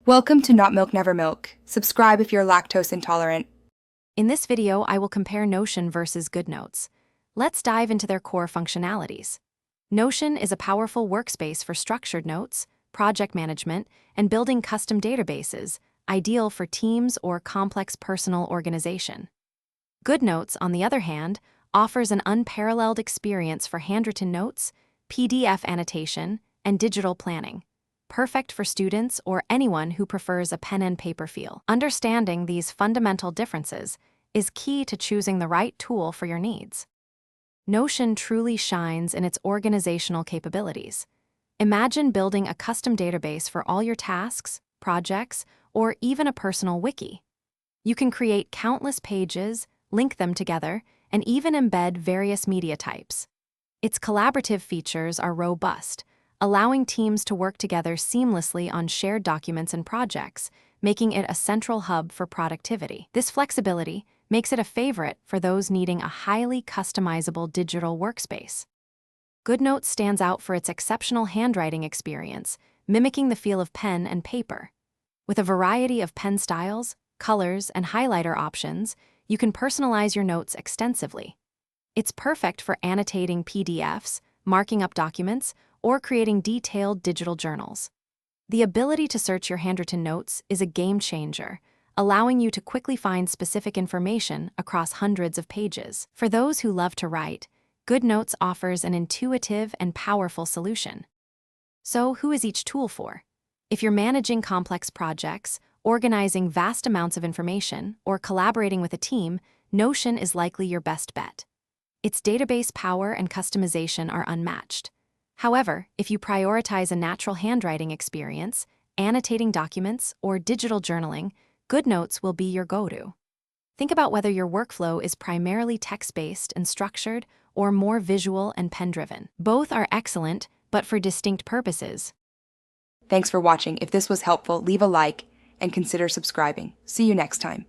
Welcome to Not Milk Never Milk. Subscribe if you're lactose intolerant. In this video, I will compare Notion versus Goodnotes. Let's dive into their core functionalities. Notion is a powerful workspace for structured notes, project management, and building custom databases, ideal for teams or complex personal organization. Goodnotes, on the other hand, offers an unparalleled experience for handwritten notes, PDF annotation, and digital planning. Perfect for students or anyone who prefers a pen and paper feel. Understanding these fundamental differences is key to choosing the right tool for your needs. Notion truly shines in its organizational capabilities. Imagine building a custom database for all your tasks, projects, or even a personal wiki. You can create countless pages, link them together, and even embed various media types. Its collaborative features are robust, allowing teams to work together seamlessly on shared documents and projects, making it a central hub for productivity. This flexibility makes it a favorite for those needing a highly customizable digital workspace. Goodnotes stands out for its exceptional handwriting experience, mimicking the feel of pen and paper. With a variety of pen styles, colors, and highlighter options, you can personalize your notes extensively. It's perfect for annotating PDFs, marking up documents, or creating detailed digital journals. The ability to search your handwritten notes is a game changer, allowing you to quickly find specific information across hundreds of pages. For those who love to write, Goodnotes offers an intuitive and powerful solution. So, who is each tool for? If you're managing complex projects, organizing vast amounts of information, or collaborating with a team, Notion is likely your best bet. Its database power and customization are unmatched. However, if you prioritize a natural handwriting experience, annotating documents, or digital journaling, Goodnotes will be your go-to. Think about whether your workflow is primarily text-based and structured or more visual and pen-driven. Both are excellent, but for distinct purposes. Thanks for watching. If this was helpful, leave a like and consider subscribing. See you next time.